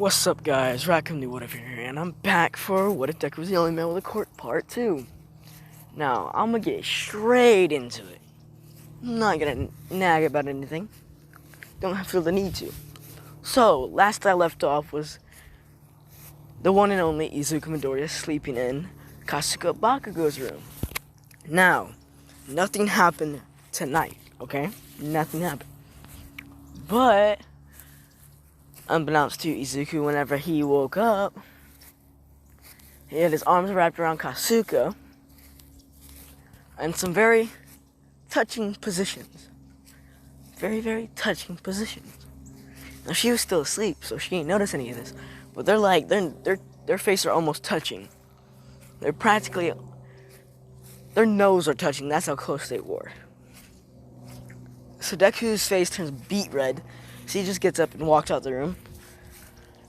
What's up, guys? Raccoon Whatever here, and I'm back for What If Deku Was the Only Man with a Court Part 2. Now, I'm gonna get straight into it. I'm not gonna nag about anything. Don't feel the need to. So, last I left off was the one and only Izuku Midoriya sleeping in Kasuga Bakugo's room. Now, nothing happened tonight, okay? Nothing happened. But unbeknownst to Izuku, whenever he woke up, he had his arms wrapped around Kasuga in some very touching positions. Very, very touching positions. Now, she was still asleep, so she didn't notice any of this. But their faces are almost touching. They're practically, their nose are touching. That's how close they were. So Deku's face turns beet red. So he just gets up and walks out the room.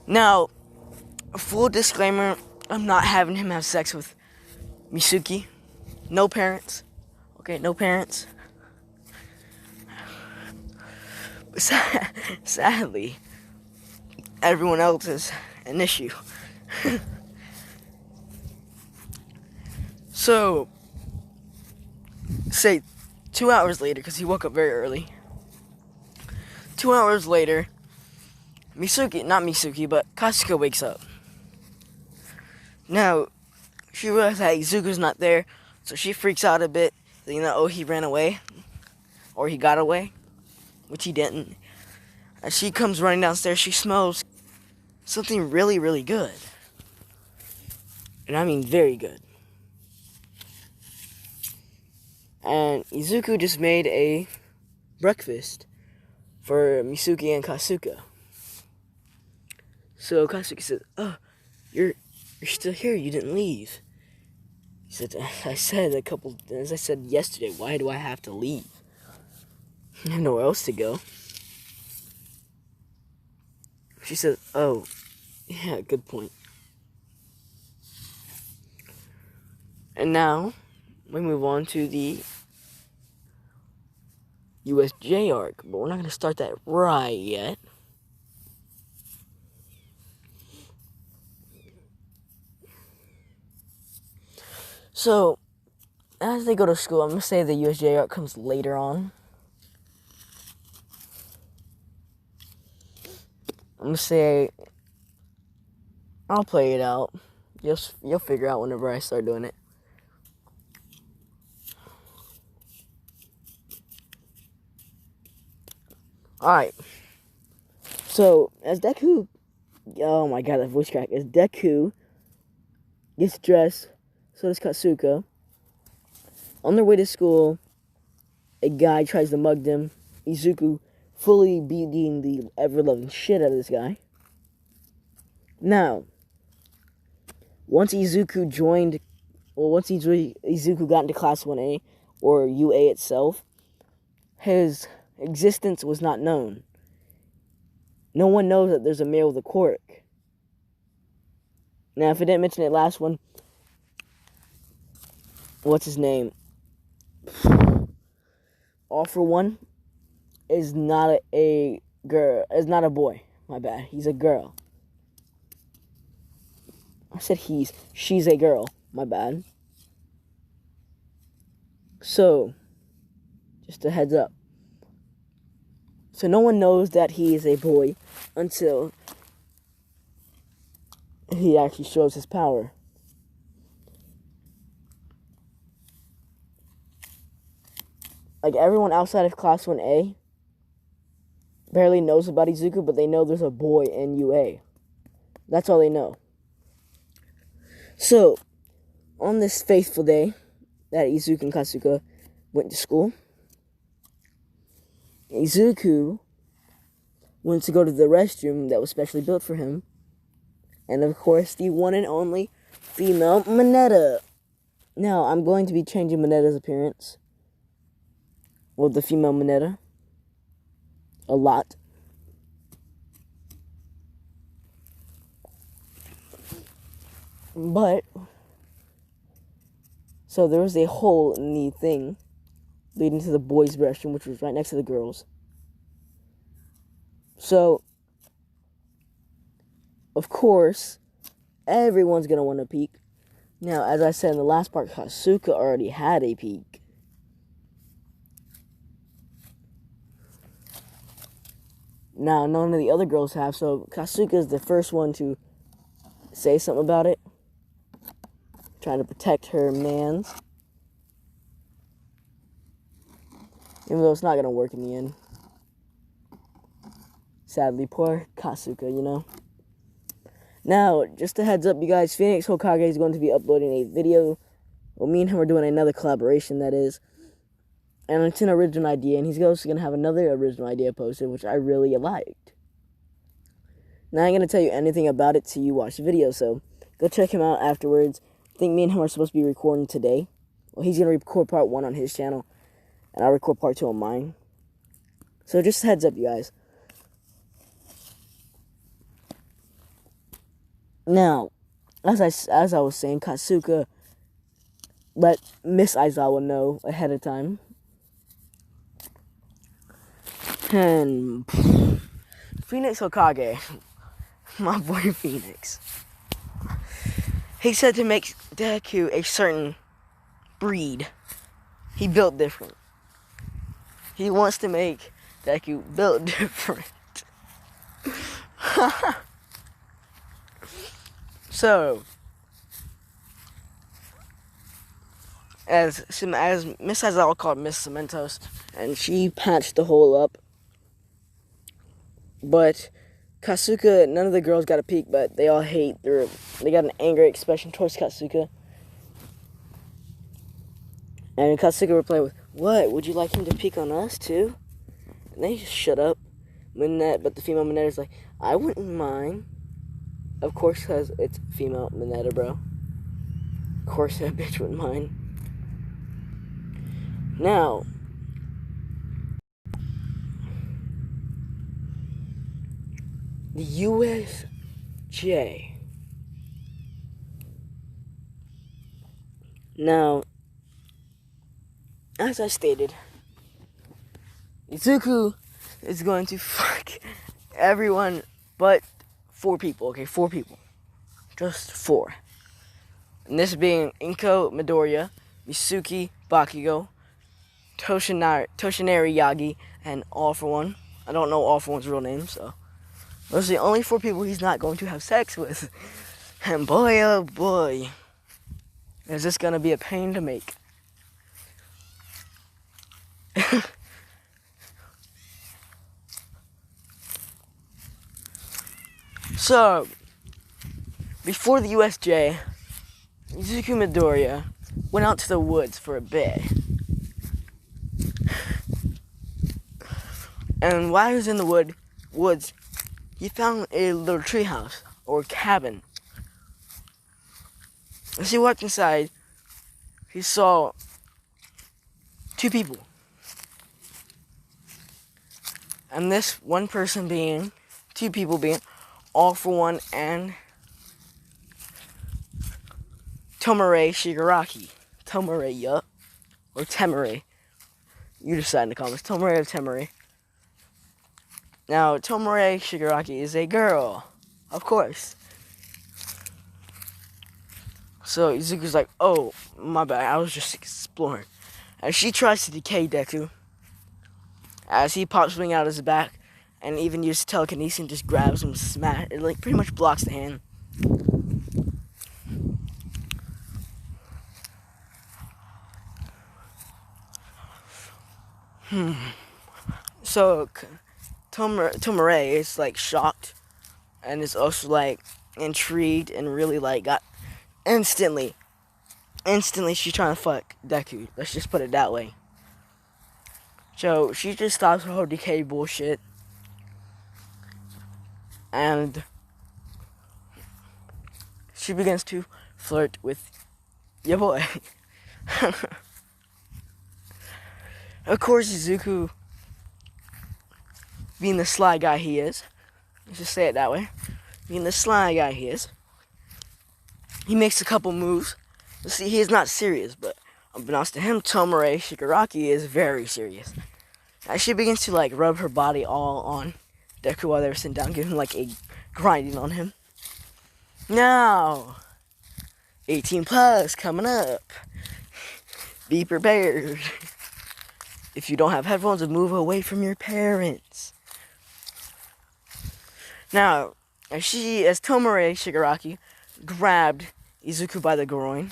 Now, full disclaimer, I'm not having him have sex with Mitsuki. No parents. Okay, no parents. But sadly, everyone else is an issue. So, say 2 hours later, because he woke up very early. 2 hours later, not Mitsuki, but Kasuga wakes up. Now, she realizes that Izuku's not there, so she freaks out a bit. He ran away, or he got away, which he didn't. As she comes running downstairs, she smells something really, really good. And I mean very good. And Izuku just made a breakfast for Mitsuki and Kasuga. So Kasuga says, "Oh, you're still here. You didn't leave." He said, as I said yesterday, why do I have to leave? I have nowhere else to go." She said, "Oh, yeah, good point." And now, we move on to the USJ arc, but we're not going to start that right yet. So, as they go to school, I'm going to say the USJ arc comes later on. I'm going to say, I'll play it out. You'll figure out whenever I start doing it. Alright. So, as Deku... Oh my god, that voice crack. As Deku gets dressed, so does Kasuga. On their way to school, a guy tries to mug them. Izuku fully beating the ever-loving shit out of this guy. Now, once Izuku got into Class 1A, or UA itself, his existence was not known. No one knows that there's a male with a quirk. Now, if I didn't mention it last one, what's his name? All For One is not a girl. Is not a boy. My bad. He's a girl. I said she's a girl. My bad. So, just a heads up. So no one knows that he is a boy until he actually shows his power. Like, everyone outside of Class 1A barely knows about Izuku, but they know there's a boy in UA. That's all they know. So, on this faithful day that Izuku and Kasuga went to school, Izuku went to go to the restroom that was specially built for him. And of course, the one and only female Mineta. Now, I'm going to be changing Mineta's appearance. Well, the female Mineta. A lot. But, so there was a hole in the thing leading to the boys' restroom, which was right next to the girls'. So, of course, everyone's gonna want to peek. Now, as I said in the last part, Kasuga already had a peek. Now, none of the other girls have, so Kasuga is the first one to say something about it. Trying to protect her mans. Even though it's not going to work in the end. Sadly, poor Kasuga, you know. Now, just a heads up, you guys, Phoenix Hokage is going to be uploading a video. Well, me and him are doing another collaboration, that is. And it's an original idea, and he's also going to have another original idea posted, which I really liked. Now, I ain't going to tell you anything about it till you watch the video, so go check him out afterwards. I think me and him are supposed to be recording today. Well, he's going to record part 1 on his channel, and I'll record part 2 on mine. So just a heads up, you guys. Now, as I was saying, Kasuga let Miss Aizawa know ahead of time. And Phoenix Hokage, my boy Phoenix, he said to make Deku a certain breed. He built different. He wants to make Deku built different. So, as Miss Aizawa called Miss Cementos, and she patched the hole up. But Kasuga, none of the girls got a peek, but they all hate they got an angry expression towards Kasuga. And Kasuga replied with, "What? Would you like him to peek on us too?" And they just shut up. But the female Mineta's like, "I wouldn't mind." Of course, because it's female Mineta, bro. Of course that bitch wouldn't mind. Now, the USJ. Now, as I stated, Izuku is going to fuck everyone but 4 people, okay? 4 people. Just 4. And this being Inko Midoriya, Misuki Bakugo, Toshinari Yagi, and All For One. I don't know All For One's real name, so those are the only 4 people he's not going to have sex with. And boy, oh boy, is this gonna be a pain to make. So, before the USJ, Izuku Midoriya went out to the woods for a bit. And while he was in the woods, he found a little treehouse, or cabin. As he walked inside, he saw 2 people. And this one person being, 2 people being, All For One and Tomare Shigaraki. Tomare, yup. Or Temare. You decide in the comments. Tomare or Temare. Now, Tomare Shigaraki is a girl. Of course. So, Izuku's like, oh, my bad. I was just exploring. And she tries to decay Deku. As he pops something out of his back. And even uses telekinesis and just grabs him and smash. It like pretty much blocks the hand. So Tomare is like shocked and is also like intrigued and really like got instantly she's trying to fuck Deku. Let's just put it that way. So she just stops her whole decay bullshit. And she begins to flirt with your boy. Of course, Izuku, being the sly guy he is, let's just say it that way, being the sly guy he is, he makes a couple moves. You see, he is not serious, but unbeknownst to him, Tomare Shigaraki is very serious. As she begins to like rub her body all on Deku while they were sitting down, giving like a grinding on him. Now, 18 plus coming up. Be prepared. If you don't have headphones, move away from your parents. Now, as Tomare Shigaraki grabbed Izuku by the groin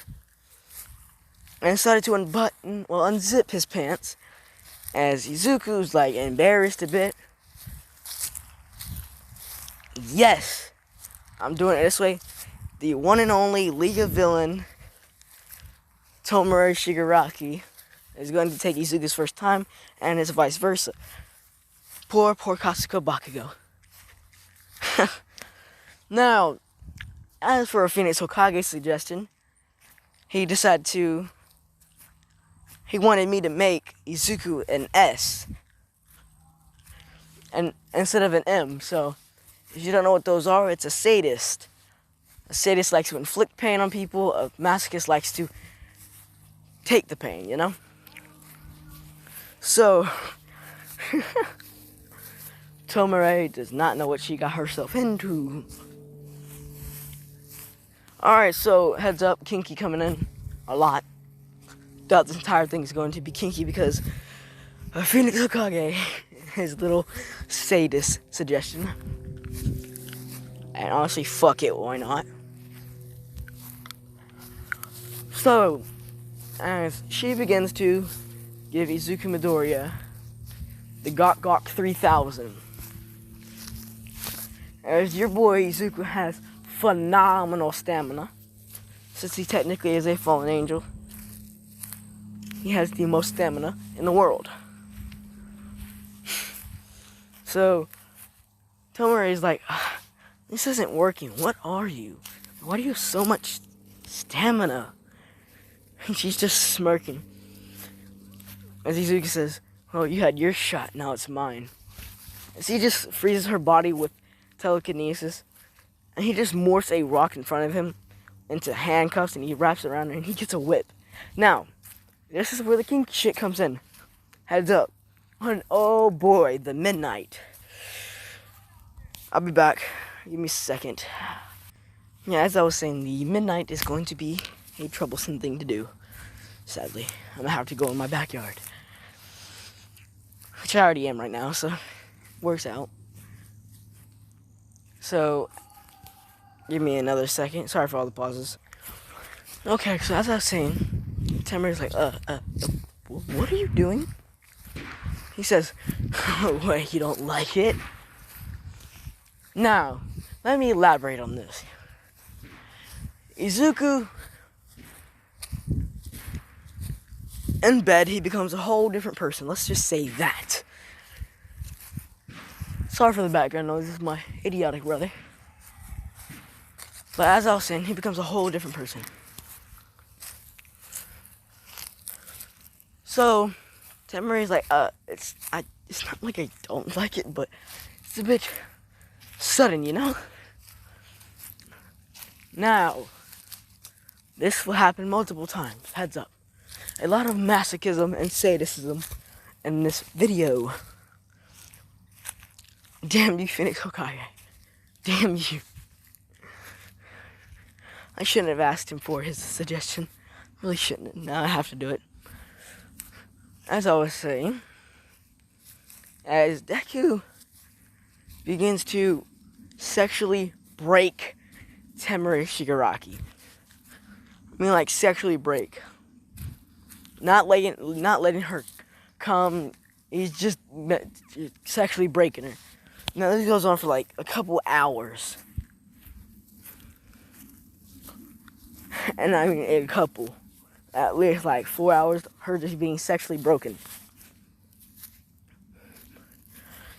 and decided to unzip his pants, as Izuku's like embarrassed a bit. Yes, I'm doing it this way. The one and only League of Villain Tomare Shigaraki is going to take Izuku's first time, and it's vice versa. Poor Kasuga Bakugo. Now, as for Phoenix Hokage's suggestion, he wanted me to make Izuku an S, and instead of an M. So, if you don't know what those are, it's a sadist. A sadist likes to inflict pain on people. A masochist likes to take the pain, you know? So, Tomare does not know what she got herself into. Alright, so heads up, kinky coming in a lot. That this entire thing is going to be kinky because of Phoenix Hokage, his little sadist suggestion. And honestly, fuck it, why not? So, as she begins to give Izuku Midoriya the Gok 3000. As your boy Izuku has phenomenal stamina, since he technically is a fallen angel, he has the most stamina in the world. So, Tomare is like, this isn't working. What are you? Why do you have so much stamina? And she's just smirking. As Izuku says, well, you had your shot, now it's mine. As he just freezes her body with telekinesis, and he just morphs a rock in front of him into handcuffs, and he wraps it around her, and he gets a whip. Now, this is where the kinky shit comes in. Heads up. And oh boy, the midnight. I'll be back. Give me a second. Yeah, as I was saying, the midnight is going to be a troublesome thing to do. Sadly, I'm gonna have to go in my backyard, which I already am right now, so works out. So, give me another second. Sorry for all the pauses. Okay, so as I was saying, Tamar's like, what are you doing? He says, oh, wait, you don't like it? Now, let me elaborate on this. Izuku, in bed, he becomes a whole different person. Let's just say that. Sorry for the background noise. This is my idiotic brother. But as I was saying, he becomes a whole different person. So, Tamari's like, it's not like I don't like it, but it's a bit sudden, you know? Now, this will happen multiple times. Heads up. A lot of masochism and sadism in this video. Damn you, Phoenix Hokage. Damn you. I shouldn't have asked him for his suggestion. Really shouldn't have. Now I have to do it. As I was saying, as Deku begins to sexually break Temari Shigaraki. I mean, like, sexually break. Not letting her come. He's just sexually breaking her. Now, this goes on for like a couple hours. And I mean, a couple. At least like 4 hours, her just being sexually broken.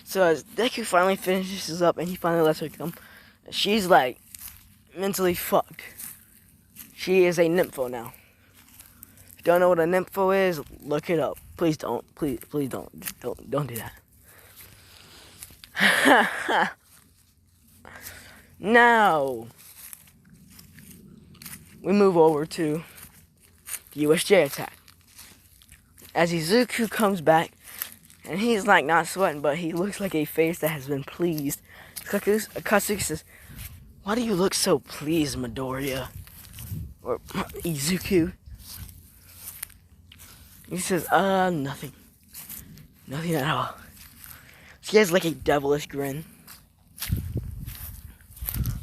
So as Deku finally finishes up and he finally lets her come, she's like mentally fucked. She is a nympho now. If you don't know what a nympho is, look it up. Please don't. Please don't do that. Now, we move over to the USJ attack. As Izuku comes back, and he's like not sweating, but he looks like a face that has been pleased. Katsuki says, Why do you look so pleased, Midoriya? Or Izuku? He says, nothing. Nothing at all. She has like a devilish grin.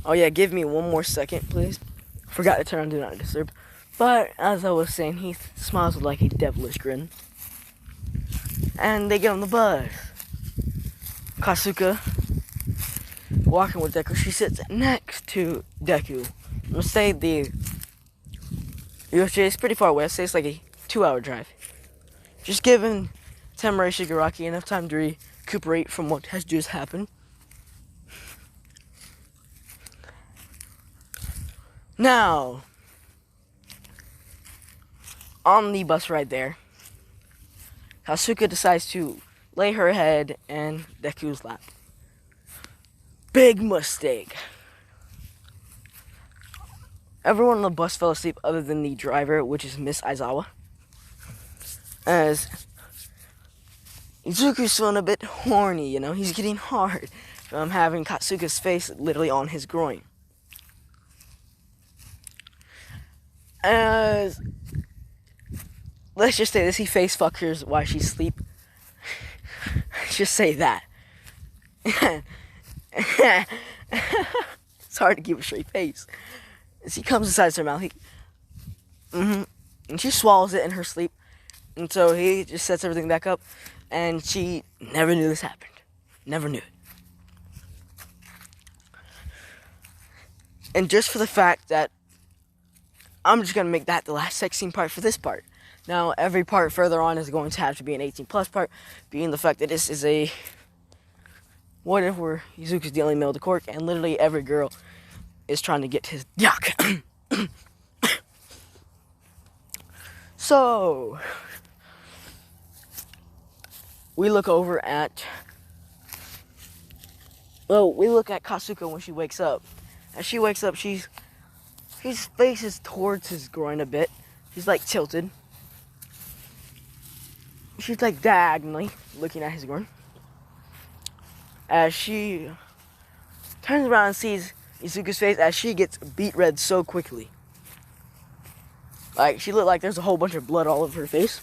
Oh yeah, give me one more second, please. Forgot to turn on Do Not Disturb. But, as I was saying, he smiles with like a devilish grin. And they get on the bus. Kasuka, walking with Deku, she sits next to Deku. I'm gonna say the USJ is pretty far away. I'd say it's like a 2-hour drive. Just giving Temurai Shigaraki enough time to recuperate from what has just happened. Now, on the bus ride there, Kasuka decides to lay her head in Deku's lap. Big mistake. Everyone on the bus fell asleep other than the driver, which is Miss Aizawa. As Izuku's feeling a bit horny, you know, he's getting hard from having Kasuka's face literally on his groin. As let's just say this, he face fucks her while she's asleep. Just say that. It's hard to keep a straight face. As he comes inside her mouth, and she swallows it in her sleep. And so he just sets everything back up, and she never knew this happened. Never knew it. And just for the fact that I'm just going to make that the last sex scene part for this part. Now, every part further on is going to have to be an 18-plus part, being the fact that this is a... What if we're Izuku's the only male to quirk, and literally every girl is trying to get his yuck. So, we look over at... Well, we look at Kasuka when she wakes up. As she wakes up, his face is towards his groin a bit. He's like tilted. She's like diagonally looking at his groin. As she turns around and sees Izuku's face as she gets beet red so quickly. Like, she looked like there's a whole bunch of blood all over her face.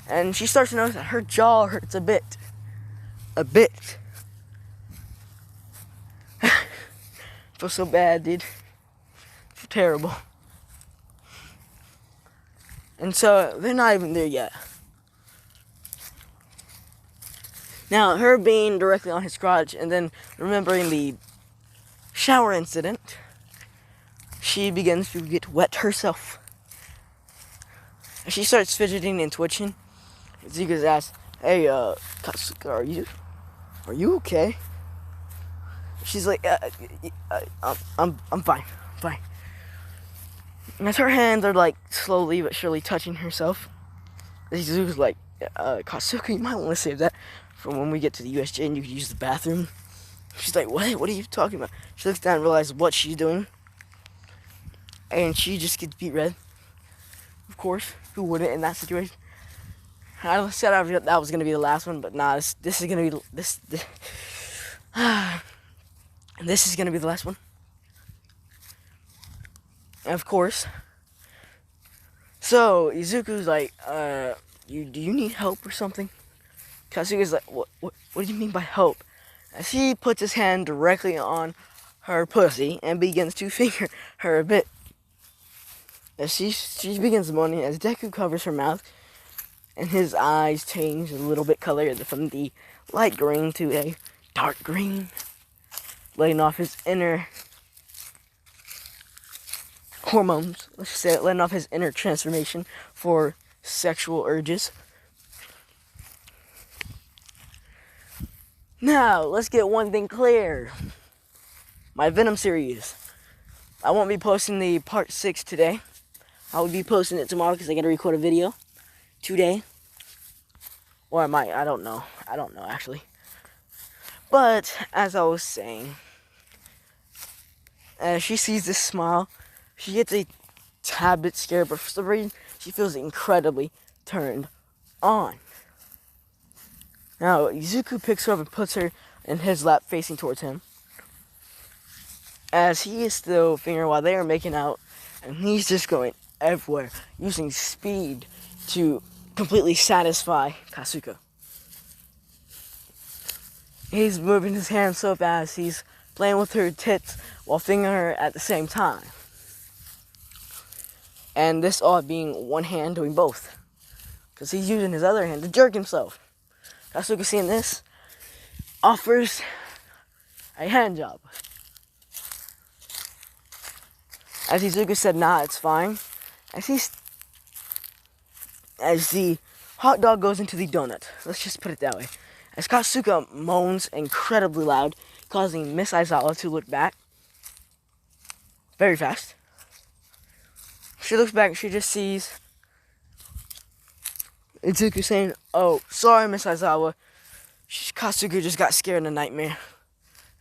And she starts to notice that her jaw hurts a bit. A bit. Feel so bad, dude. Feel terrible. And so, they're not even there yet. Now, her being directly on his crotch and then remembering the shower incident, she begins to get wet herself. And she starts fidgeting and twitching. Zika's asks, "Hey, Kasuka, are you okay?" She's like, I'm fine. And as her hands are like slowly but surely touching herself, Izuku's like, Kasuka, you might want to save that for when we get to the USJ and you can use the bathroom. She's like, what are you talking about? She looks down and realizes what she's doing. And she just gets beet red. Of course, who wouldn't in that situation? I said that was going to be the last one, but nah, this is going to be, this is going to be the last one. And of course. So, Izuku's like, do you need help or something? Kasuga's like, what do you mean by help? As he puts his hand directly on her pussy and begins to finger her a bit. As she begins moaning as Deku covers her mouth and his eyes change a little bit color from the light green to a dark green, letting off his inner hormones, let's just say it, letting off his inner transformation for sexual urges. Now, let's get one thing clear. My Venom series. I won't be posting the part 6 today. I will be posting it tomorrow because I gotta record a video today. Or I might, I don't know actually. But, as I was saying, as she sees this smile, she gets a tad bit scared, but for some reason, she feels incredibly turned on. Now, Izuku picks her up and puts her in his lap facing towards him. as he is still fingering while they are making out, and he's just going everywhere, using speed to completely satisfy Kasuka. He's moving his hands so fast, he's playing with her tits while fingering her at the same time. And this all being one hand doing both, because he's using his other hand to jerk himself. Kasuka, seeing this, offers a hand job. As Izuku said, nah, it's fine. As the hot dog goes into the donut. Let's just put it that way. As Kasuka moans incredibly loud, causing Miss Aizawa to look back very fast. She looks back and she just sees Izuku saying, "Oh, sorry, Miss Aizawa. Kasuga just got scared in a nightmare."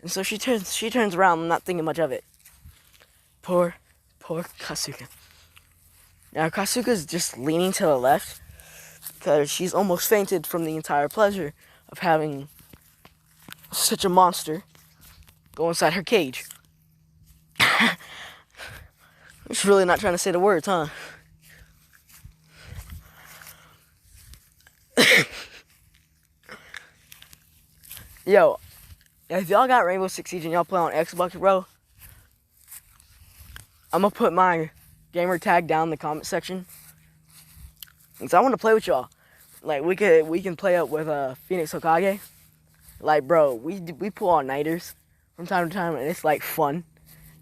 And so she turns around, not thinking much of it. Poor Kasuga. Now Kasuga's just leaning to the left because she's almost fainted from the entire pleasure of having such a monster go inside her cage. It's really not trying to say the words, huh? Yo, if y'all got Rainbow Six Siege and y'all play on Xbox, bro, I'm gonna put my gamer tag down in the comment section. Cause I want to play with y'all. Like we can play up with Phoenix Hokage. Like, bro, we pull all nighters from time to time, and it's like fun.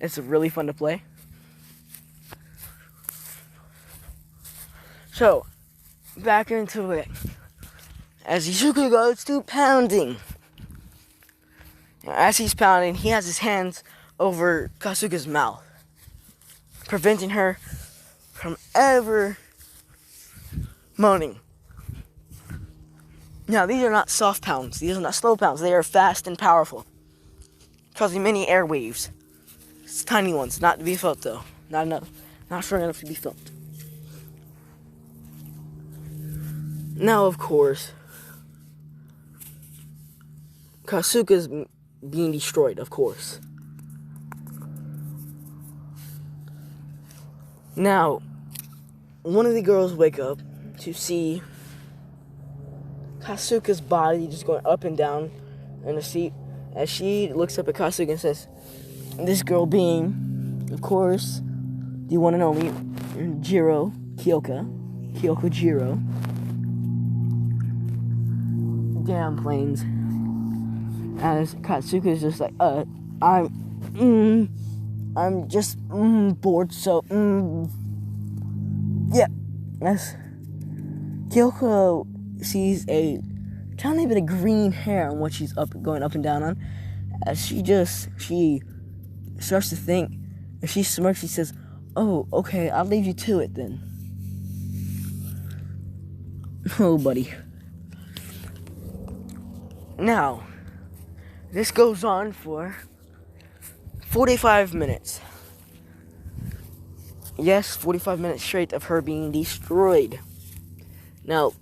It's really fun to play. So, back into it. As Izuku goes to pounding. As he's pounding, he has his hands over Kasuga's mouth, preventing her from ever moaning. Now, these are not soft pounds. These are not slow pounds. They are fast and powerful, causing many airwaves. It's tiny ones, not to be felt though. Not enough. Not strong enough to be felt. Now, of course, Kasuga's being destroyed, of course. Now, one of the girls wake up to see Kasuga's body just going up and down in the seat as she looks up at Kasuga and says, this girl being, of course, the one and only Kyoko Jiro. Damn planes. As Kasuga is just like, I'm just bored, so yeah. As Kyoko sees a tiny bit of green hair on what she's going up and down on, as she starts to think, and she smirks, she says, "Oh, okay, I'll leave you to it then." Oh, buddy. Now, this goes on for 45 minutes. Yes, 45 minutes straight of her being destroyed. Now,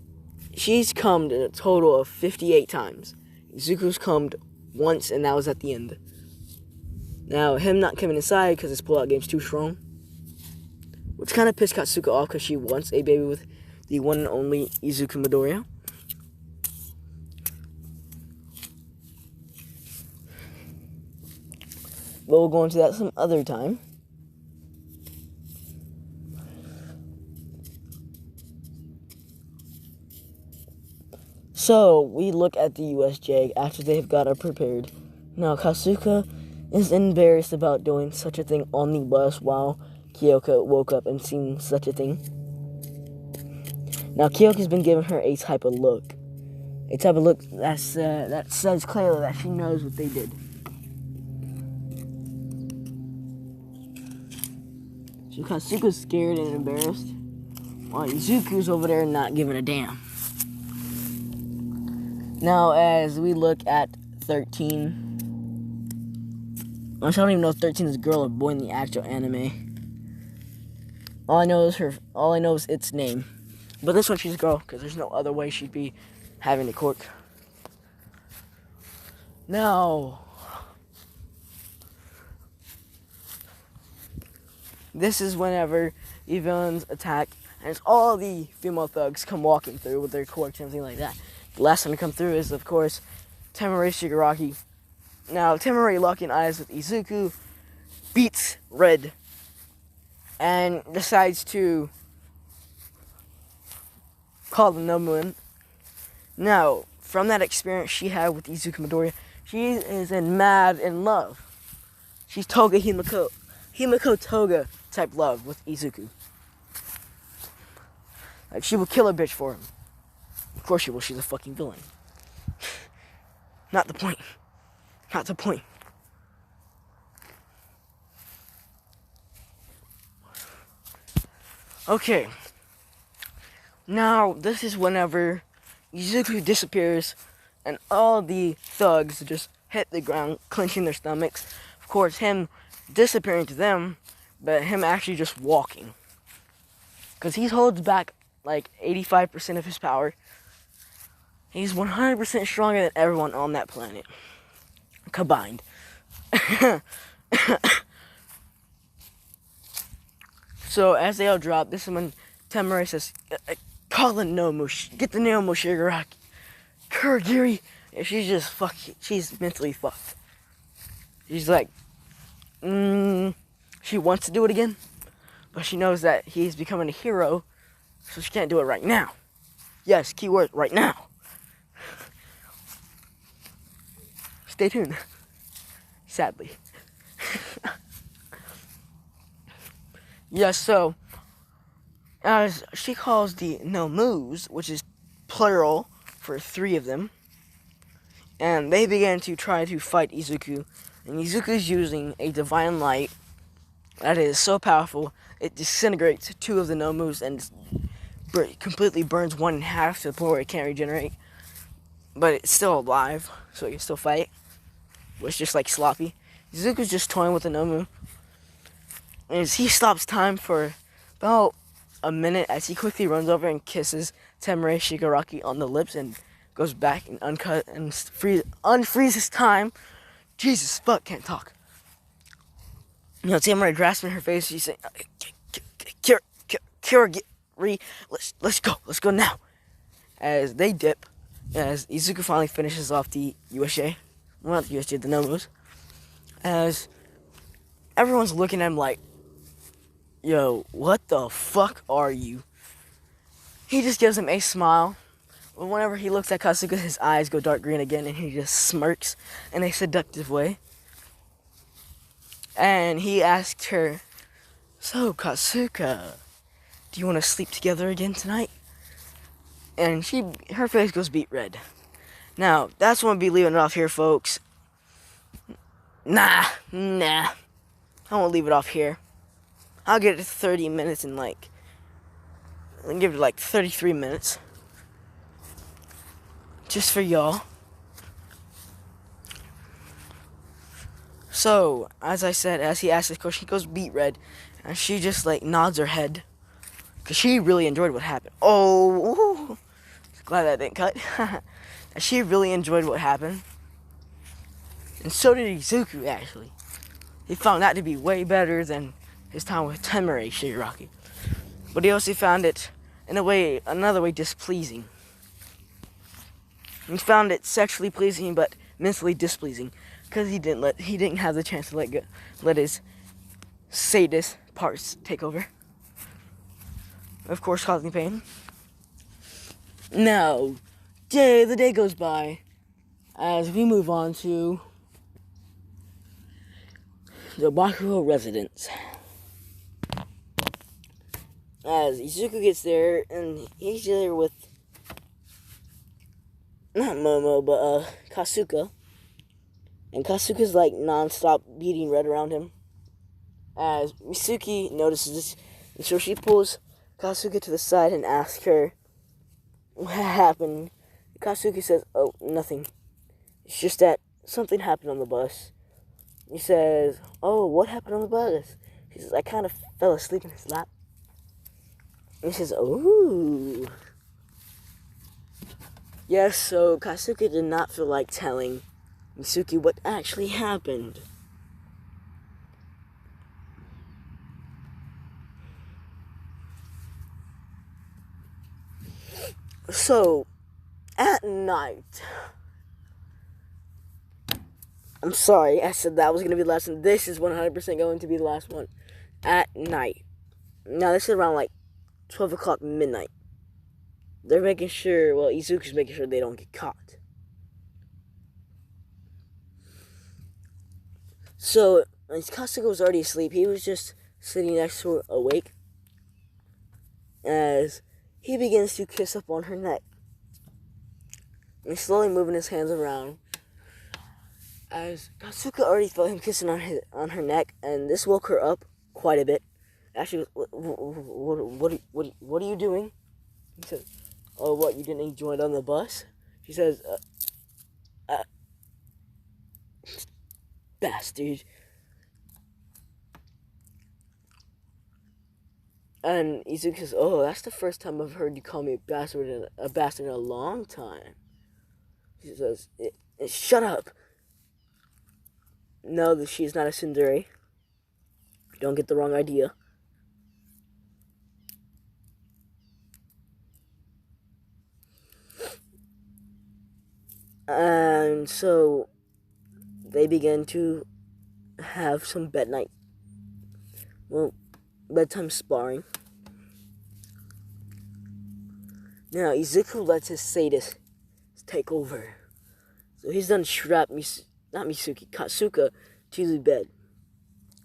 she's cummed a total of 58 times. Izuku's cummed once, and that was at the end. Now, him not coming inside because his pull-out game's too strong, which kind of pissed Katsuka off because she wants a baby with the one and only Izuku Midoriya. But we'll go into that some other time. So, we look at the USJ after they've got her prepared. Now, Kasuka is embarrassed about doing such a thing on the bus while Kyoko woke up and seen such a thing. Now, Kyoko's been giving her a type of look. A type of look that says clearly that she knows what they did. So Kasuka's scared and embarrassed, while Izuku's over there not giving a damn. Now, as we look at 13, I don't even know if 13 is a girl or boy in the actual anime. All I know is its name. But this one, she's a girl, because there's no other way she'd be having a quirk. Now, This is whenever the villains attack, and it's all the female thugs come walking through with their quirks and everything like that. The last one to come through is, of course, Temurai Shigaraki. Now, Temurai locking eyes with Izuku, beats Red, and decides to call the Nomu in. Now, from that experience she had with Izuku Midoriya, she is mad in love. She's Toga Himiko Toga type love with Izuku. Like, she will kill a bitch for him. Of course she will, she's a fucking villain. Not the point. Not the point. Okay. Now, this is whenever Izuku disappears and all the thugs just hit the ground, clenching their stomachs. Of course, him disappearing to them, but him actually just walking. Because he holds back like 85% of his power. He's 100% stronger than everyone on that planet. Combined. So, as they all drop, this is when Temurai says, call the Nomu, get the Nomu Shigaraki. Kurogiri. And she's just fucking, she's mentally fucked. She's like, she wants to do it again, but she knows that he's becoming a hero, so she can't do it right now. Yes, keyword, right now. Stay tuned. Sadly. Yes, so, as she calls the Nomus, which is plural for 3 of them, and they began to try to fight Izuku, and Izuku's using a divine light that is so powerful, it disintegrates 2 of the Nomus and completely burns one in half to the point where it can't regenerate. But it's still alive, so it can still fight. But it's just like sloppy. Izuku's just toying with the Nomu. And as he stops time for about a minute, as he quickly runs over and kisses Temurai Shigaraki on the lips and goes back and uncut and unfreezes time. Jesus fuck, can't talk. You know, Temurai grasping her face, she's saying, Kurogiri, let's go now. As they dip, as Izuku finally finishes off the USJ, well, not the USJ, the Nomus, as everyone's looking at him like, yo, what the fuck are you? He just gives him a smile. But whenever he looks at Kasuga, his eyes go dark green again, and he just smirks in a seductive way. And he asked her, so, Kasuga, do you want to sleep together again tonight? And her face goes beet red. Now, that's when I'll be leaving it off here, folks. Nah. I won't leave it off here. I'll get it to 30 minutes and I'll give it 33 minutes. Just for y'all. So, as I said, as he asked this question, he goes beet red. And she just nods her head. Because she really enjoyed what happened. Oh, glad that didn't cut. And she really enjoyed what happened. And so did Izuku, actually. He found that to be way better than his time with Temurai Shigaraki. But he also found it, in another way displeasing. He found it sexually pleasing, but mentally displeasing. Because he didn't have the chance to let his sadist parts take over. Of course, causing pain. Now, the day goes by as we move on to the Bakugo residence. As Izuku gets there, and he's there with not Momo, but Kasuga. And Kasuga's non-stop beating red around him. As Mitsuki notices this, and so she pulls Kasuga to the side and asks her what happened. Kasuga says, oh, nothing. It's just that something happened on the bus. He says, oh, what happened on the bus? She says, I kind of fell asleep in his lap. And he says, ooh. Yes, so Kasuga did not feel like telling Mitsuki what actually happened. So, at night, I'm sorry, I said that was going to be the last one. This is 100% going to be the last one. At night. Now, this is around like 12 o'clock midnight. They're making sure, well, Izuku's making sure they don't get caught. So, Kasuga was already asleep. He was just sitting next to her, awake, as he begins to kiss up on her neck. And slowly moving his hands around, as Kasuga already felt him kissing on her neck, and this woke her up quite a bit. Actually, what are you doing? He said, "Oh, what? You didn't enjoy it on the bus?" She says, "Bastard." And Izuku says, "Oh, that's the first time I've heard you call me a bastard in a long time." She says, "Shut up." No, that she's not a tsundere. Don't get the wrong idea. And so they begin to have some bedtime sparring. Now Izuku lets his sadist take over. So he's done strapped Kasuga to the bed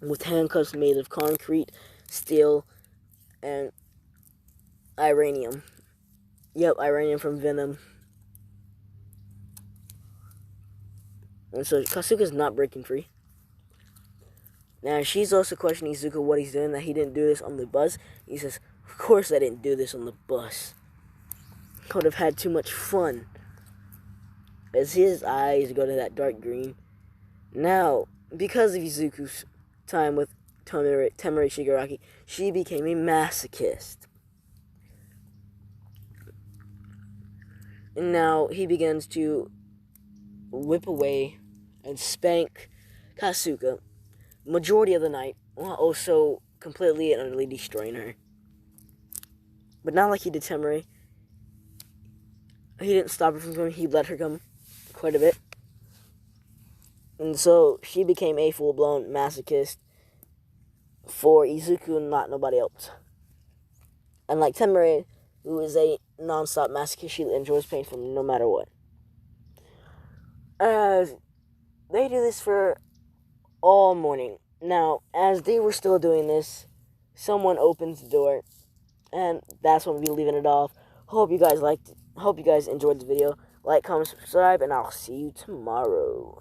with handcuffs made of concrete, steel, and iranium. Yep, iranium from Venom. And so Kasuga's not breaking free. Now she's also questioning Izuku what he's doing, that he didn't do this on the bus. He says, "Of course I didn't do this on the bus. Could have had too much fun." As his eyes go to that dark green. Now, because of Izuku's time with Temari Shigaraki, she became a masochist. And now he begins to whip away and spank Kasuga majority of the night, while also completely and utterly destroying her. But not like he did Temari. He didn't stop her from going, he let her come quite a bit. And so she became a full-blown masochist for Izuku and not nobody else. Unlike Temari, who is a non-stop masochist, she enjoys pain from no matter what. They do this for all morning. Now, as they were still doing this, someone opens the door, and that's when we'll be leaving it off. Hope you guys enjoyed the video. Like, comment, subscribe, and I'll see you tomorrow.